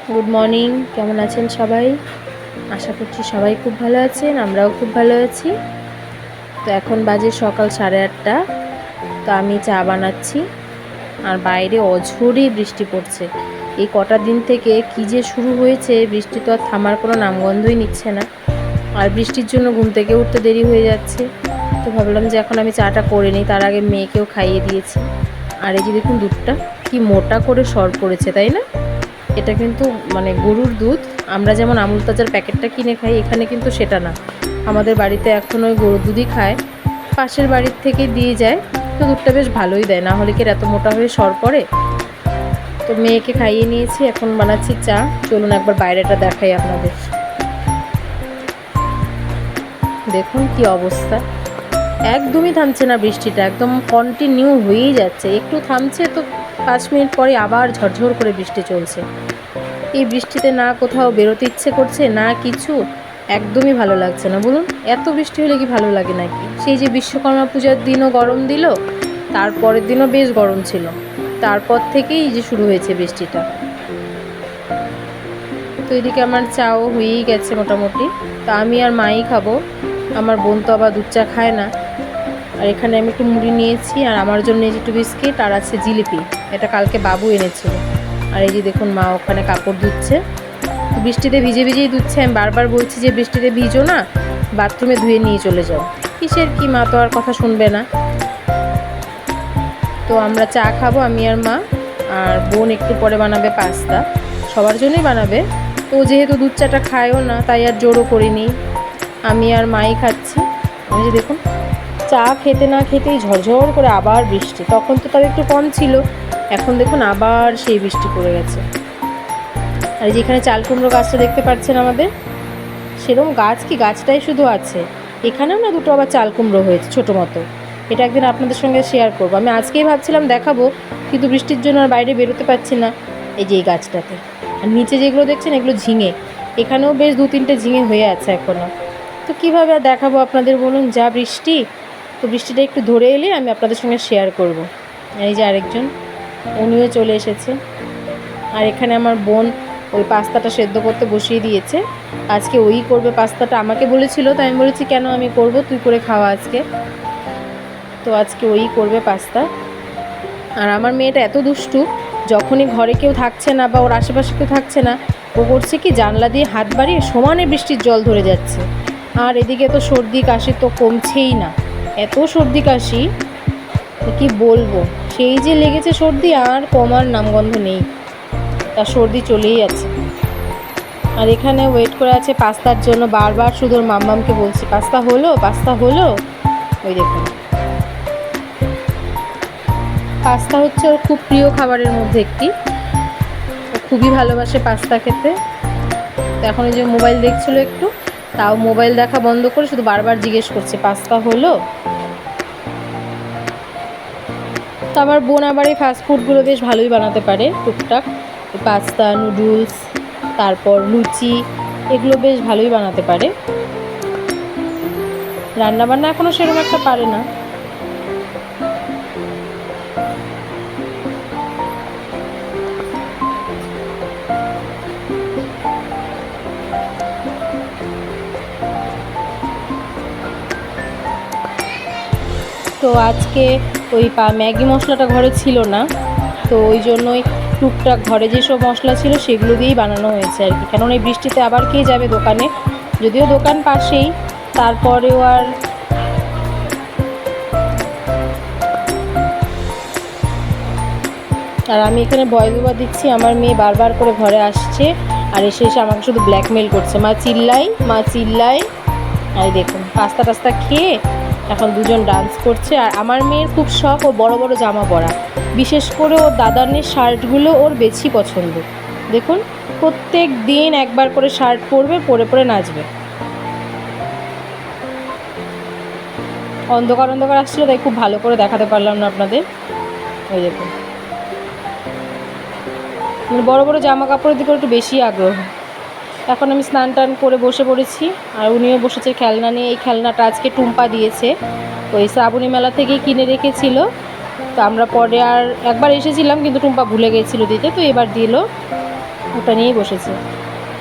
Good morning, কেমন আছেন সবাই? আশা করছি সবাই খুব ভালো আছেন, আমরাও খুব ভালো আছি। তো এখন বাজে সকাল 8:30। তো আমি চা বানাচ্ছি আর বাইরে অঝোরই বৃষ্টি পড়ছে। এই কটা দিন থেকে কী যে শুরু হয়েছে, বৃষ্টি তো আর থামার কোনো নামগন্ধই নিচ্ছে না। আর বৃষ্টির জন্য ঘুম থেকে উঠতে দেরি হয়ে যাচ্ছে। তো ভাবলাম যে এখন আমি চাটা করে নিই, তার আগে মেয়েকেও খাইয়ে দিয়েছি। আর এই যে দেখুন দুধটা কি মোটা করে সর পড়েছে, তাই না? এটা কিন্তু গরুর দুধ। আমরা যেমন আমুল তাজার প্যাকেটটা কিনে খাই, এখানে কিন্তু সেটা না। আমাদের বাড়িতে এখন ওই গরুর দুধই খায়, পাশের বাড়ির থেকে দিয়ে যায়। তো দুধটা বেশ ভালোই দেয়, না হলে কি এত মোটা হয়ে সর পড়ে। তো মেয়েকে খাইয়ে নিয়েছি, এখন বানাচ্ছি চা। চলুন একবার বাইরেটা দেখাই আপনাদের। দেখুন কি অবস্থা, একদমই থামছে না বৃষ্টিটা, একদম কন্টিনিউ হয়েই যাচ্ছে। একটু থামছে তো 5 মিনিট পরে আবার ঝরঝর করে বৃষ্টি চলছে। এই বৃষ্টিতে না কোথাও বেরোতে ইচ্ছে করছে, না কিছু। একদমই ভালো লাগছে না, বলুন। এত বৃষ্টি হলে কি ভালো লাগে নাকি? সেই যে বিশ্বকর্মা পূজার দিনও গরম দিল, তারপরের দিনও বেশ গরম ছিল, তারপর থেকেই যে শুরু হয়েছে বৃষ্টিটা। তো এদিকে আমার চাও হয়েই গেছে মোটামুটি। তা আমি আর মাই খাবো, আমার বোন তো আবার দুধ চা খায় না। আর এখানে আমি একটু মুড়ি নিয়েছি, আর আমার জন্য নিয়েছি একটু বিস্কিট, আর আছে জিলিপি। এটা কালকে বাবু এনেছিল। আর এই যে দেখুন মা ওখানে কাপড় ধুচ্ছে। বৃষ্টিতে ভিজে ভিজেই ধুচ্ছে। আমি বারবার বলছি যে বৃষ্টিতে ভিজো না, বাথরুমে ধুয়ে নিয়ে চলে যাও। কিসের কি, মা তো আর কথা শুনবে না। তো আমরা চা খাবো আমি আর মা, আর বোন একটু পরে বানাবে পাস্তা, সবার জন্যই বানাবে। তো যেহেতু দুধ চাটা খায়ও না, তাই আর জোরও করিনি, আমি আর মাই খাচ্ছি। ওই যে দেখুন, চা খেতে না খেতেই ঝরঝর করে আবার বৃষ্টি। তখন তো তার একটু কম ছিল, এখন দেখুন আবার সেই বৃষ্টি পড়ে গেছে। আর যেখানে চাল কুমড়ো গাছটা দেখতে পাচ্ছেন আমাদের, সেরকম গাছ কি, গাছটাই শুধু আছে। এখানেও না দুটো আবার চাল কুমড়ো হয়েছে ছোটো মতো। এটা একদিন আপনাদের সঙ্গে শেয়ার করবো। আমি আজকেই ভাবছিলাম দেখাবো, কিন্তু বৃষ্টির জন্য আর বাইরে বেরোতে পারছি না। এই যে এই গাছটাতে, আর নিচে যেগুলো দেখছেন এগুলো ঝিঙে। এখানেও বেশ 2-3টে ঝিঙে হয়ে আছে এখনও। তো কীভাবে আর দেখাবো আপনাদের, বলুন? যা বৃষ্টি। তো বৃষ্টিটা একটু ধরে এলে আমি আপনাদের সঙ্গে শেয়ার করব। এই যে আরেকজন, উনিও চলে এসেছে। আর এখানে আমার বোন ওই পাস্তাটা সেদ্ধ করতে বসিয়ে দিয়েছে। আজকে ওই করবে পাস্তাটা, আমাকে বলেছিল, তাই আমি বলেছি কেন আমি করব, তুই করে খাওয়া আজকে। তো আজকে ওই করবে পাস্তা। আর আমার মেয়েটা এত দুষ্টু, যখনই ঘরে কেউ থাকছে না বা ওর আশেপাশে কেউ থাকছে না, ও করছে কি, জানলা দিয়ে হাত বাড়িয়ে সমানে বৃষ্টির জল ধরে যাচ্ছে। আর এদিকে তো সর্দি কাশি তো কমছেই না, এত সর্দি কাশি কি বলবো। সেই যে লেগেছে সর্দি, আর কমার নামগন্ধ নেই, তার সর্দি চলেই আছে। আর এখানে ওয়েট করে আছে পাস্তার জন্য, বারবার শুধু ওর মাম্মামকে বলছি পাস্তা হলো, পাস্তা হলো। ওই দেখুন, পাস্তা হচ্ছে ওর খুব প্রিয় খাবারের মধ্যে একটি। ও খুবই ভালোবাসে পাস্তা খেতে। তো এখন এই যে মোবাইল দেখছিল একটু, তাও মোবাইল দেখা বন্ধ করে শুধু বারবার জিজ্ঞেস করছে পাস্তা হলো। তো আমার বোন আবার এই ফাস্টফুডগুলো বেশ ভালোই বানাতে পারে টুকটাক। পাস্তা, নুডলস, তারপর লুচি, এগুলো বেশ ভালোই বানাতে পারে। রান্নাবান্না এখনও সেরকম একটা পারে না। তো আজকে ওই ম্যাগি মশলাটা ঘরে ছিল না, তো ওই জন্যই টুকটাক ঘরে যেসব মশলা ছিল সেগুলো দিয়েই বানানো হয়েছে আর কি। কেননা এই বৃষ্টিতে আবার কে যাবে দোকানে, যদিও দোকান পাশেই, তারপরেও আর আমি এখানে ভয় দুবার দিচ্ছি। আমার মেয়ে বারবার করে ঘরে আসছে, আর এসে এসে আমাকে শুধু ব্ল্যাকমেল করছে, মা চিল্লাই, মা চিল্লাই। আর দেখুন পাস্তা টাস্তা খেয়ে এখন দুজন ডান্স করছে। আর আমার মেয়ের খুব শখ ও বড় বড় জামা পরা, বিশেষ করে ওর দাদানের শার্টগুলো ওর বেশি পছন্দ। দেখুন প্রত্যেক দিন একবার করে শার্ট পরবে, পরে পরে নাচবে। অন্ধকার অন্ধকার আসছিলো, তাই খুব ভালো করে দেখাতে পারলাম না আপনাদের। ওই দেখুন, বড় বড় জামা কাপড়ের দিকে একটু বেশি আগ্রহ। এখন আমি স্নান টান করে বসে পড়েছি, আর উনিও বসেছে খেলনা নিয়ে। এই খেলনাটা আজকে টুম্পা দিয়েছে, ওই শ্রাবণী মেলা থেকেই কিনে রেখেছিল। তো আমরা পরে আর একবার এসেছিলাম, কিন্তু টুম্পা ভুলে গেছিলো দিতে, তো এবার দিল। ওটা নিয়েই বসেছে।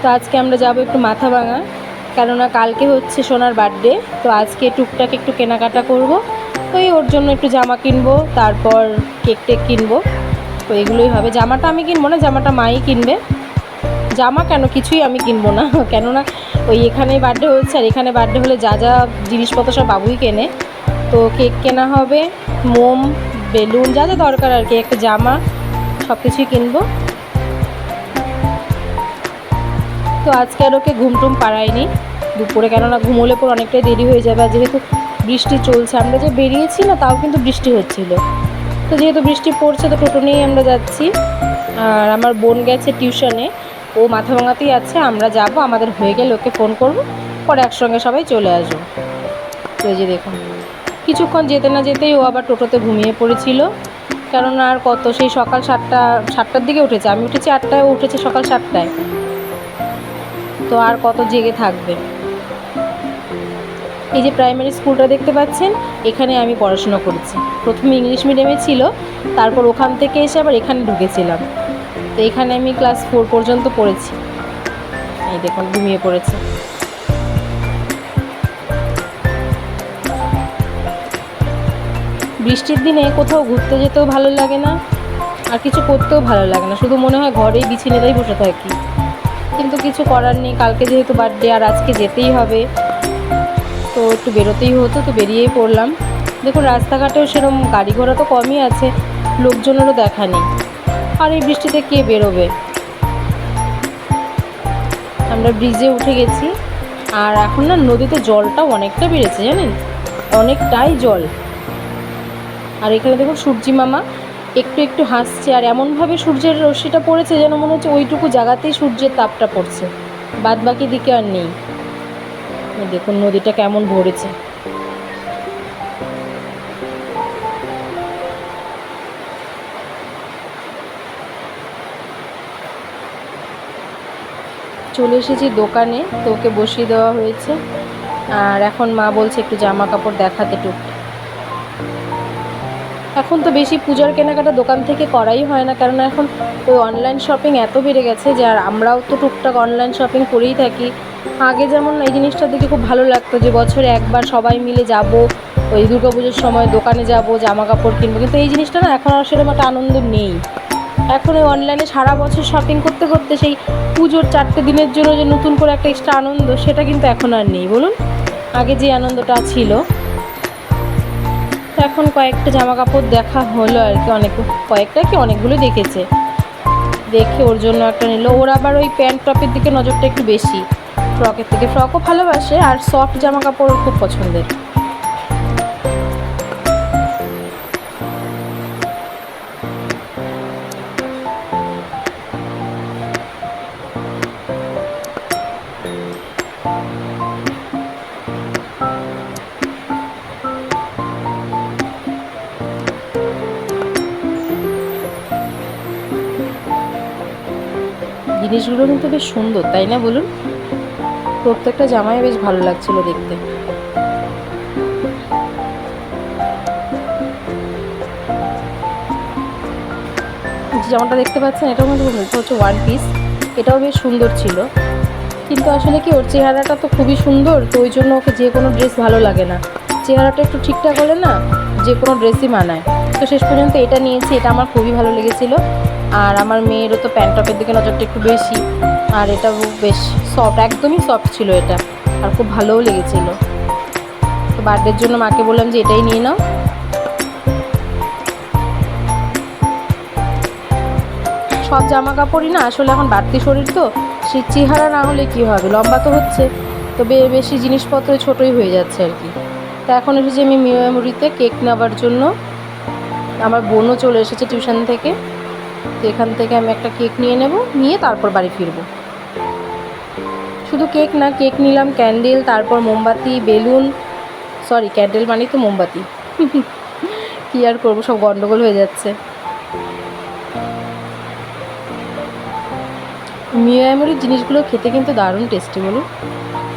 তো আজকে আমরা যাব একটু মাথাভাঙা, কেননা কালকে হচ্ছে সোনার বার্থডে। তো আজকে টুকটাক একটু কেনাকাটা করব। তো এই ওর জন্য একটু জামা কিনবো, তারপর কেক টেক কিনবো। তো এগুলোই হবে। জামাটা আমি কিনবো না, জামাটা মাই কিনবে। জামা কেন, কিছুই আমি কিনবো না, কেননা ওই এখানেই বার্থডে হচ্ছে, আর এখানে বার্থডে হলে যা যা জিনিসপত্র সব বাবুই কেনে। তো কেক কেনা হবে, মোম, বেলুন, যা যা দরকার আর কি, একটা জামা, সব কিছুই কিনবো। তো আজকে আর ওকে ঘুমটুম পাড়াইনি দুপুরে, কেননা ঘুমোলে পর অনেকটাই দেরি হয়ে যাবে। আর যেহেতু বৃষ্টি চলছে, আমরা যে বেরিয়েছি না তাও কিন্তু বৃষ্টি হচ্ছিল। তো যেহেতু বৃষ্টি পড়ছে তো টোটো নিয়েই আমরা যাচ্ছি। আর আমার বোন গেছে টিউশনে, ও মাথাভাঙাতেই আছে। আমরা যাব, আমাদের হয়ে গেলে ওকে ফোন করব, পরে একসঙ্গে সবাই চলে আসবো। তো এই যে দেখুন, কিছুক্ষণ যেতে না যেতেই ও আবার টোটোতে ঘুমিয়ে পড়েছিল। কেননা আর কত, সেই সকাল 7টার দিকে উঠেছে, আমি উঠেছি 8টায়, ও উঠেছে সকাল 7টায়। তো আর কত জেগে থাকবে। এই যে প্রাইমারি স্কুলটা দেখতে পাচ্ছেন, এখানে আমি পড়াশোনা করেছি। প্রথমে ইংলিশ মিডিয়ামে ছিল, তারপর ওখান থেকে এসে আবার এখানে ঢুকেছিলাম। তো এখানে আমি ক্লাস 4 পর্যন্ত পড়েছি। এই দেখুন ঘুমিয়ে পড়েছে। বৃষ্টির দিনে কোথাও ঘুরতে যেতেও ভালো লাগে না, আর কিছু করতেও ভালো লাগে না, শুধু মনে হয় ঘরেই বিছিনিতেই বসে থাকি। কিন্তু কিছু করার নেই, কালকে যেহেতু বার্থডে আর আজকে যেতেই হবে, তো একটু বেরোতেই হতো, তো বেরিয়েই পড়লাম। দেখুন রাস্তাঘাটেও সেরকম গাড়ি ঘোড়া তো কমই আছে, লোকজনেরও দেখা নেই। আর এই বৃষ্টিতে কে বেরোবে। আমরা ব্রিজে উঠে গেছি, আর এখন না নদীতে জলটাও অনেকটা বেড়েছে জানেন, অনেকটাই জল। আর এখানে দেখুন সূর্যি মামা একটু একটু হাসছে, আর এমনভাবে সূর্যের রশ্মিটা পড়েছে যেন মনে হচ্ছে ওইটুকু জায়গাতেই সূর্যের তাপটা পড়ছে, বাদ বাকি দিকে আর নেই। দেখুন নদীটা কেমন ভরেছে। চলে এসেছি দোকানে, তো ওকে বসিয়ে দেওয়া হয়েছে। আর এখন মা বলছে একটু জামা কাপড় দেখাতে টুক। এখন তো বেশি পূজার কেনাকাটা দোকান থেকে করাই হয় না, কারণ এখন ওই অনলাইন শপিং এত বেড়ে গেছে যে আর আমরাও তো টুকটাক অনলাইন শপিং করেই থাকি। আগে যেমন এই জিনিসটা দেখে খুব ভালো লাগতো যে বছরে একবার সবাই মিলে যাব, ওই দুর্গা পুজোর সময় দোকানে যাব, জামা কাপড় কিনবো, কিন্তু এই জিনিসটা না এখন আর সেরকম একটা আনন্দ নেই। এখন ওই অনলাইনে সারা বছর শপিং করতে করতে সেই পুজোর 4টে দিনের জন্য যে নতুন করে একটা এক্সট্রা আনন্দ, সেটা কিন্তু এখন আর নেই বলুন। আগে যে আনন্দটা ছিল। এখন কয়েকটা জামা কাপড় দেখা হলো আর কি, কয়েকটা কি অনেকগুলো দেখেছে, দেখে ওর জন্য একটা নিল। ওর আবার ওই প্যান্ট টপের দিকে নজরটা একটু বেশি, ফ্রকের থেকে। ফ্রকও ভালোবাসে, আর সফট জামা কাপড় খুব পছন্দের। জিনিসগুলো কিন্তু বেশ সুন্দর, তাই না বলুন? প্রত্যেকটা জামাই বেশ ভালো লাগছিল দেখতে। জামাটা দেখতে পাচ্ছেন, এটাও কিন্তু হচ্ছে ওয়ান পিস, এটাও বেশ সুন্দর ছিল। কিন্তু আসলে কি, ওর চেহারাটা তো খুবই সুন্দর, তো ওই জন্য ওকে যে কোনো ড্রেস ভালো লাগে না। চেহারাটা একটু ঠিকঠাক হলে না যে কোনো ড্রেসই মানায়। তো শেষ পর্যন্ত এটা নিয়েছি, এটা আমার খুবই ভালো লেগেছিলো। আর আমার মেয়েরও তো প্যান্ট টপের দিকে নজরটা একটু বেশি, আর এটাও বেশ সফট, একদমই সফট ছিল এটা, আর খুব ভালোও লেগেছিলো। তো বার্থডের জন্য মাকে বললাম যে এটাই নিয়ে নাও। সব জামা কাপড়ই না আসলে এখন বাড়তি শরীর, তো সেই চেহারা না হলে কি হবে, লম্বা তো হচ্ছে, তবে বেশি জিনিসপত্র ছোটোই হয়ে যাচ্ছে আর কি। তা এখন এসেছি আমি মেমোরিতে কেক নেওয়ার জন্য। আমার বোনও চলে এসেছে টিউশন থেকে, তো এখান থেকে আমি একটা কেক নিয়ে নেব, নিয়ে তারপর বাড়ি ফিরবো। শুধু কেক না, কেক নিলাম, ক্যান্ডেল, তারপর মোমবাতি, বেলুন, সরি ক্যান্ডেল মানে তো মোমবাতি কী আর করবো, সব গন্ডগোল হয়ে যাচ্ছে। মেমোরির জিনিসগুলো খেতে কিন্তু দারুণ টেস্টি বলুন,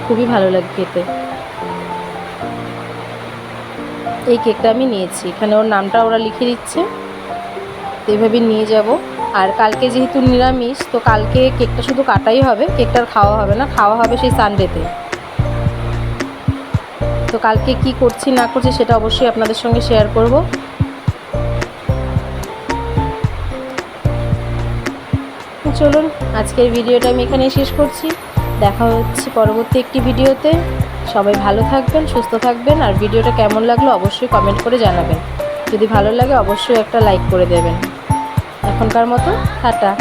খুবই ভালো লাগে খেতে। এই কেকটা আমি নিয়েছি, এখানে ওর নামটা ওরা লিখে দিচ্ছে, তো এইভাবে নিয়ে যাব। আর কালকে যেহেতু নিরামিষ, তো কালকে কেকটা শুধু কাটাই হবে, কেকটা আর খাওয়া হবে না, খাওয়া হবে সেই সানডেতে। তো কালকে কি করছি না করছি সেটা অবশ্যই আপনাদের সঙ্গে শেয়ার করব। চলুন আজকের ভিডিওটা আমি এখানেই শেষ করছি। দেখা হচ্ছে পরবর্তী একটি ভিডিওতে। সবাই ভালো থাকবেন, সুস্থ থাকবেন, আর ভিডিওটা কেমন লাগলো অবশ্যই কমেন্ট করে জানাবেন। যদি ভালো লাগে অবশ্যই একটা লাইক করে দেবেন। এখনকার মতো টাটা।